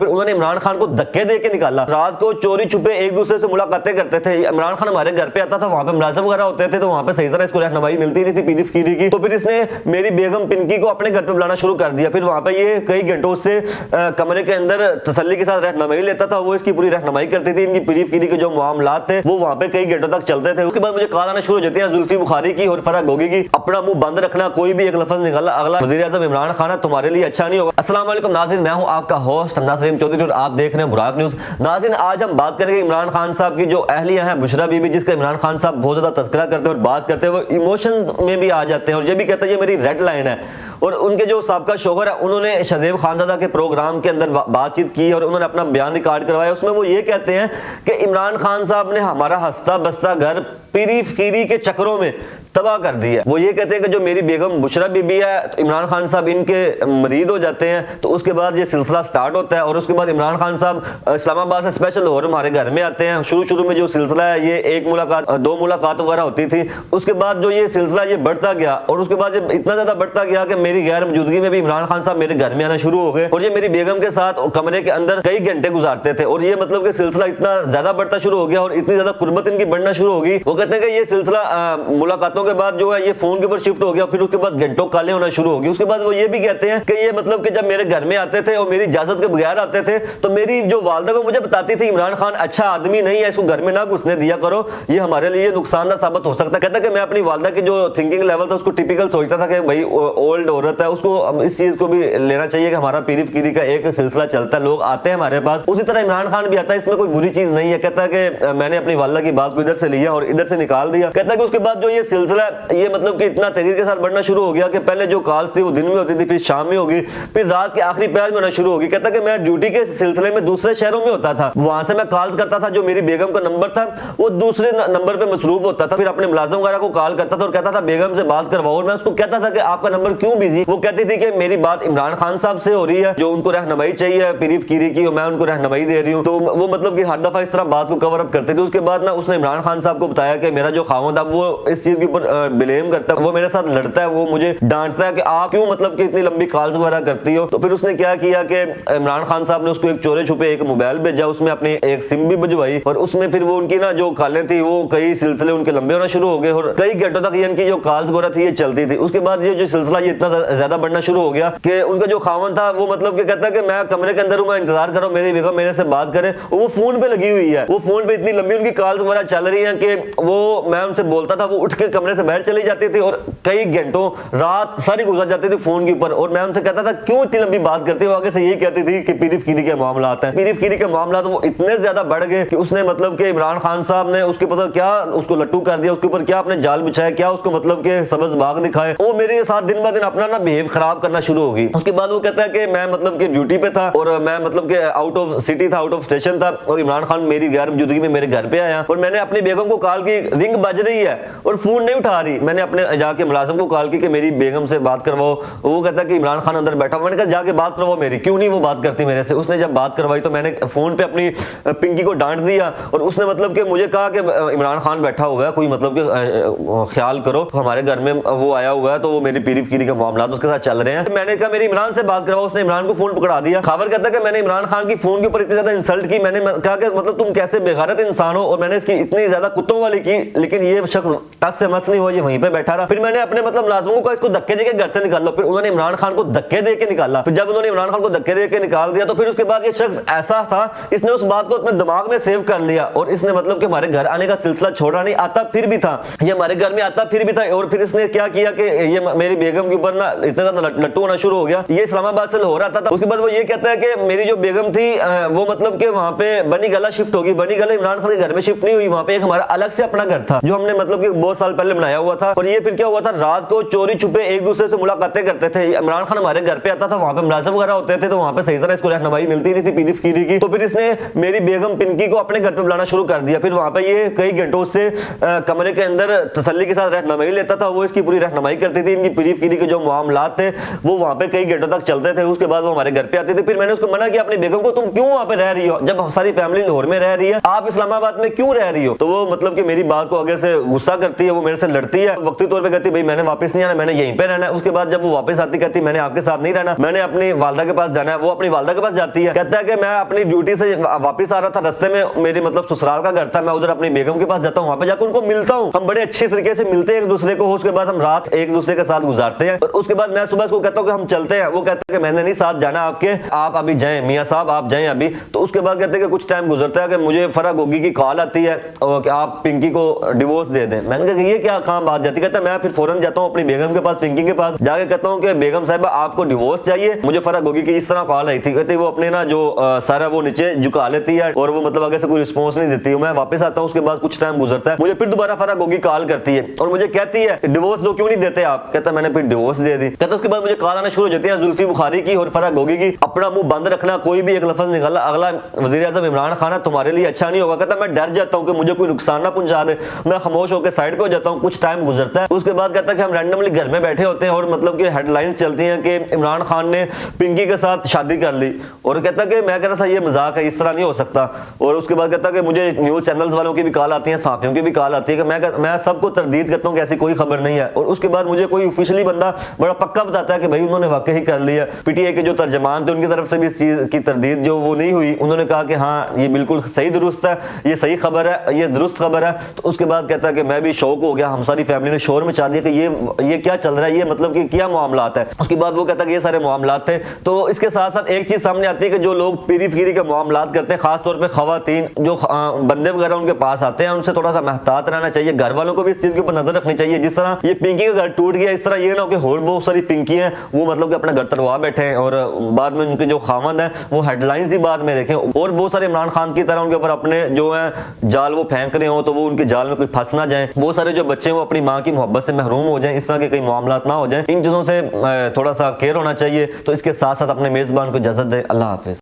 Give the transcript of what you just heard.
फिर उन्होंने इमरान खान को धक्के दे के निकाला। रात को चोरी छुपे एक दूसरे से मुलाकातें करते थे। इमरान खान हमारे घर पे आता था, वहां पे मुलाजिम वगैरह होते थे, तो वहां पे सही तरह इसको रहनुमाई मिलती नहीं थी पीरी फकीरी की। तो फिर इसने मेरी बेगम पिंकी को अपने घर पे बुलाना शुरू कर दिया। फिर वहां पे ये कई घंटों से कमरे के अंदर तसल्ली के साथ रहनुमाई लेता था, वो इसकी पूरी रहनुमाई करती थी। इनकी पीरी फकीरी के जो मामलात थे वो वहां पे कई घंटों तक चलते थे। उसके बाद मुझे कॉल आना शुरू हो जाती है जुल्फी बुखारी की और फराग होगी की, अपना मुंह बंद रखना, कोई भी एक लफ्ज निकाला अगला वज़ीर आज़म इमरान खान तुम्हारे लिए अच्छा नहीं होगा। अस्सलाम वालेकुम नाज़रीन, मैं हूं आपका होस्ट नाज़रीन चौधरी और आप देख रहे हैं बुराक न्यूज़। नाज़रीन, आज हम बात करेंगे इमरान खान साहब की जो अहलिया है बुशरा बीबी, जिसका इमरान खान साहब बहुत ज्यादा तज़किरा करते हैं और बात करते हैं, वो इमोशंस में भी आ जाते हैं और ये भी कहते हैं ये मेरी रेड लाइन है। और उनके जो साबका शोहर है उन्होंने शहज़ेब खानज़ादा के प्रोग्राम के अंदर बातचीत की और उन्होंने अपना बयान रिकॉर्ड करवाया। उसमें वो ये कहते हैं कि इमरान खान साहब ने हमारा हंसता बसता घर पीरी फकीरी के चक्रों में तबाह कर दिया। वो ये कहते हैं कि जो मेरी बेगम बुशरा बीबी है, तो इमरान खान साहब इनके मरीद हो जाते हैं, तो उसके बाद ये सिलसिला स्टार्ट होता है और उसके बाद इमरान खान साहब इस्लामाबाद से स्पेशल लाहौर हमारे घर में आते हैं। शुरू में जो सिलसिला है ये एक मुलाकात दो मुलाकात वगैरह होती थी, उसके बाद जो ये सिलसिला ये बढ़ता गया और उसके बाद ये इतना ज्यादा बढ़ता गया कि मेरी गैर मौजूदगी में भी इमरान खान साहब मेरे घर में आना शुरू हो गए और ये मेरी बेगम के साथ कमरे के अंदर कई घंटे गुजारते थे। और ये मतलब कि सिलसिला इतना ज्यादा बढ़ता शुरू हो गया और इतनी ज्यादा कुर्बत इनकी बढ़ना शुरू होगी। वो कहते हैं कि ये सिलसिला मुलाकातों के बाद जो है ये फोन के ऊपर शिफ्ट हो गया, फिर उसके बाद घंटों काले होना शुरू हो गई। उसके बाद वो ये भी कहते हैं कि ये मतलब कि जब मेरे घर में आते थे और मेरी इजाजत के बगैर आते थे तो मेरी जो वालदा को मुझे बताती थी इमरान खान अच्छा आदमी नहीं है, इसको घर में ना घुसने दिया करो, ये हमारे लिए नुकसानदार साबित हो सकता है। कहता है कि मैं अपनी वालदा की जो थिंकिंग लेवल था उसको टिपिकल सोचता था कि भाई ओल्ड औरत है, उसको इस चीज को भी लेना चाहिए कि हमारा पीरी फकीरी का एक सिलसिला चलता है, लोग आते हैं हमारे पास। उसी तरह इमरान खान भी आता है, इसमें कोई बुरी चीज नहीं है। कहता है कि मैंने अपनी वालदा की बात को इधर से लिया और इधर से निकाल दिया। कहता है कि उसके बाद जो ये सिलसिला ये मतलब कि इतना तेजी के साथ बढ़ना शुरू हो गया कि पहले जो कॉल्स थी वो दिन में होती थी, फिर शाम में होगी, फिर रात के आखिरी पहर में होना शुरू होगी। कहता है कि मैं ड्यूटी के सिलसिले में दूसरे शहरों में होता था, वहां से मैं कॉल्स करता था, जो मेरी बेगम का नंबर था वो दूसरे नंबर पे मसरूफ होता था, फिर अपने मुलाजिम वगैरह को कॉल करता था और कहता था बेगम से बात करवाओ। और मैं उसको कहता था कि आपका नंबर क्यों बिजी? वो कहती थी कि मेरी बात इमरान खान साहब से हो रही है, जो उनको रहनुमाई चाहिए पीरी फकीरी की और मैं उनको रहनुमाई दे रही हूँ। तो वो मतलब कि हर दफा इस तरह बात को कवर अप करते थे। उसके बाद ना उसने इमरान खान साहब को बताया कि मेरा जो खावंद है वो इस चीज के ऊपर ब्लेम करता है, वो मेरे साथ लड़ता है, वो मुझे डांटता है कि आप क्यों मतलब कि इतनी लंबी कॉल्स वगैरह करती हो। तो फिर उसने क्या किया कि इमरान खान साहब ने उसको एक चोरे छुपे एक मोबाइल भेजा, उसमें अपनी एक सिम भी बजवाई और उसमें फिर वो उनकी ना जो कॉलें थी वो कई सिलसिले उनके लंबे होना शुरू हो गए और कई घंटों तक इनकी जो कॉल्स वगैरह थी ये चलती थी। उसके बाद ये जो सिलसिला ये इतना ज्यादा बढ़ना शुरू हो गया कि उनका जो खावन था वो मतलब कि कहता है कि मैं कमरे के अंदर हूं, मैं इंतजार कर रहा हूं मेरी बेगम मेरे से बात करे, वो फोन पे लगी हुई है, वो फोन पे इतनी लंबी उनकी कॉल्स वगैरह चल रही है कि वो मैं उनसे बोलता था, वो उठ के कमरे से बाहर चली जाती थी और कई घंटों रात सारी गुजर जाती थी फोन के ऊपर। और मैं उनसे कहता था क्यों इतनी लंबी बात करती हो? आगे से यही कहती थी कि पीरी फकीरी के मामलात हैं। पीरी फकीरी के मामलात वो इतने ज्यादा बढ़ गए कि उसने मतलब कि इमरान खान साहब ने उसके पता क्या उसको लट्टू कर दिया, उसके ऊपर क्या अपने जाल बिछाया, क्या उसको मतलब कि सब्ज बाग दिखाए। वो मेरे साथ दिन ब दिन अपना ना बिहेव खराब करना शुरू हो गई। उसके बाद वो कहता है कि मैं मतलब कि ड्यूटी पे था और मैं मतलब कि आउट ऑफ सिटी था, आउट ऑफ स्टेशन था और इमरान खान मेरी गैर मौजूदगी में मेरे घर पे आया और मैंने अपनी बेगम को कॉल की, रिंग बज रही है और फोन नहीं उठा रही। मैंने अपने जाके मुलाजिम को कॉल की कि मेरी बेगम से बात करवाओ। वो कहता है कि इमरान खान अंदर बैठा। मैंने कहा जाके बात करवाओ मेरी, क्यों नहीं वो बात करती मेरे से। उसने जब बात करवाई तो मैंने फोन पे अपनी पिंकी को डांट दिया और उसने मतलब कि मुझे कहा कि इमरान खान बैठा हुआ है, कोई मतलब कि ख्याल करो, हमारे घर में वो आया हुआ है, तो वो मेरी पीरी फकीरी के मामला उसके साथ चल रहे हैं। तो मैंने कहा मेरी इमरान से बात करवाओ। उसने इमरान को फोन पकड़ा दिया। खबर कहता है कि मैंने इमरान खान की फोन के ऊपर इतनी ज्यादा इंसल्ट की, मैंने कहा कि मतलब तुम कैसे बेगैरत इंसान हो, और मैंने इसकी इतनी ज्यादा कुत्तों वाली की, लेकिन ये शख्स टस से मस नहीं हुआ, ये वहीं पे बैठा रहा। फिर मैंने अपने मतलब मुलाजिमों को इसको धक्के देके घर से निकाल लो। फिर उन्होंने इमरान खान को धक्के दे के निकाला। फिर जब उन्होंने इमरान खान को धक्के दे के निकाल दिया तो फिर उसके बाद ये शख्स ऐसा था, इसने उस बात को अपने दिमाग में सेव कर लिया और इसने मतलब कि हमारे घर आने का सिलसिला छोड़ा नहीं। आता फिर भी था, ये हमारे घर में आता फिर भी था। और फिर इसने क्या किया कि ये मेरी बेगम के ऊपर ना इतना ज्यादा लट्टू होना शुरू हो गया। ये इस्लामाबाद से लाहौर आता था। उसके बाद वो ये कहता है कि मेरी जो बेगम थी वो मतलब कि वहां पे बनी गला शिफ्ट होगी। बनी गला इमरान खान के घर में शिफ्ट नहीं हुई, वहां पे एक हमारा अलग से अपना घर था जो हमने मतलब कि बहुत साल पहले बनाया हुआ था। और ये फिर क्या हुआ था, रात को चोरी छुपे एक दूसरे से मुलाकातें करते थे। इमरान खान हमारे घर पे आता था, वहां पे मुलाजिम वगैरह होते थे, तो वहां पे सही तरह इसको रहनुमाई मिलती नहीं थी पीरी फकीरी की। तो फिर इसने मेरी बेगम पिंकी को अपने घर पे बुलाना शुरू कर दिया। फिर वहां पे ये कई घंटों से कमरे के अंदर तसल्ली के साथ रहनुमाई लेता था, वो इसकी पूरी रहनुमाई करती थी। इनकी पीरी फकीरी के जो मामलात थे वो वहाँ पे कई घंटों तक चलते थे। उसके बाद वो हमारे घर पे आती थी। फिर मैंने उसको मना किया अपनी बेगम को, तुम क्यों वहाँ पे रह रही हो जब सारी फैमिली लाहौर में रह रही है, आप इस्लामाबाद में क्यों रह रही हो? तो वो मतलब कि मेरी बात को आगे से गुस्सा करती है, वो मेरे से लड़ती है, वक्ती तौर पे कहती है भाई मैंने वापस नहीं आना, मैंने यहीं पे रहना है। उसके बाद जब वो वापस आती कहती मैंने आपके साथ नहीं रहना, मैंने अपनी वालदा के पास जाना है। वो अपनी वालदा के पास जाती है, कहता है कि मैं अपनी ड्यूटी से वापस आ रहा था, रास्ते में मेरे मतलब ससुराल का घर था, मैं उधर अपनी बेगम के पास जाता हूँ, वहाँ पे जाकर उनको मिलता हूँ, हम बड़े अच्छे तरीके से मिलते हैं एक दूसरे को। उसके बाद हम रात एक दूसरे के साथ गुजारते हैं। और उसके बाद मैं सुबह उसको कहता हूँ कि हम चलते हैं, वो कहता है कि मैंने नहीं साथ जाना आपके, आप अभी जाएं मियाँ साहब, आप जाएं अभी। तो उसके बाद कहते हैं कि कुछ टाइम गुजरता है कि मुझे फरा गोगी की कॉल आती है और कि आप पिंकी को डिवोर्स दे दें। मैंने कहा कि ये क्या कहाँ बात जाती? कहता है मैं फिर फौरन जाता हूँ अपनी बेगम के पास, पिंकी के पास जाके कहता हूँ कि बेगम साहिबा आपको डिवोर्स चाहिए, मुझे फरा गोगी की इस तरह कॉल आई थी। कहते वो अपने ना जो सारा वो नीचे झुका लेती है और वो मतलब आगे से कोई रिस्पॉन्स नहीं देती। मैं वापस आता हूँ, उसके बाद कुछ टाइम गुजरता है, मुझे फिर दोबारा फरा गोगी कॉल करती है और मुझे कहती है डिवोर्स दो, क्यों नहीं देते आप? कहता मैंने फिर डिवोर्स दे दी। कहता उसके बाद मुझे कॉल आना शुरू हो जाती है जुल्फी बुखारी की और फरा गोगी की, अपना मुंह बंद रखना, कोई भी एक लफ्ज निकाला अगला वजीर आज़म इमरान खान तुम्हारे लिए अच्छा नहीं होगा। कहता मैं डर जाता हूँ कि मुझे कोई नुकसान ना पहुंचा दे, मैं खामोश होकर साइड पे हो जाता हूँ। कुछ टाइम गुजरता है, उसके बाद कहता है कि हम रैंडमली घर में बैठे होते हैं और मतलब कि हेडलाइंस चलती हैं कि इमरान खान ने पिंकी के साथ शादी कर ली। और कहता कि मैं कह रहा था ये मजाक है, इस तरह नहीं हो सकता। और उसके बाद कहता कि मुझे न्यूज चैनल्स वालों की भी कॉल आती है, साथियों की भी कॉल आती है कि मैं सबको तरदीद करता हूँ कि ऐसी कोई खबर नहीं है। और उसके बाद मुझे कोई ऑफिशियली बंदा बड़ा पक्का बताता है कि भाई उन्होंने वाकई ही कर लिया। पीटीआई के जो तर्जमान थे उनकी तरफ से भी इस चीज की तरदीद जो वो नहीं हुई, उन्होंने कहा कि हाँ ये बिल्कुल सही दुरुस्त है, ये सही खबर है, ये दुरुस्त खबर है। तो उसके बाद कहता है कि मैं भी शौक हो गया, हम सारी फैमिली ने शोर मचा दिया कि ये क्या चल रहा है, ये मतलब कि क्या मामलात है। उसके बाद वो कहता है कि ये सारे मामलात थे। तो इसके साथ साथ एक चीज सामने आती है कि जो लोग पीरी फिरी के मामलात करते हैं, खासतौर पर खवातीन जो बंदे वगैरह उनके पास आते हैं, उनसे थोड़ा सा महतात रहना चाहिए। घर वालों को भी इस चीज के ऊपर नजर रखनी चाहिए। जिस तरह ये पिंकी का घर टूट गया, इस तरह ये ना हो कि और बहुत सारी पिंकी हैं वो मतलब कि अपना घर तड़वा बैठे हैं और बाद में उनके जो खामद है वो हेडलाइंस ही बाद में देखें। और बहुत सारे इमरान खान की तरह उनके ऊपर अपने जो है जाल वो फेंक रहे हो तो वो उनके जाल में कोई फंस ना जाए। बहुत सारे जो बच्चे वो अपनी माँ की मोहब्बत से महरूम हो जाएं, इस तरह के कई मामलात ना हो जाएं। इन चीजों से थोड़ा सा केयर होना चाहिए। तो इसके साथ साथ अपने मेजबान को इजाजत दें। अल्लाह हाफिज।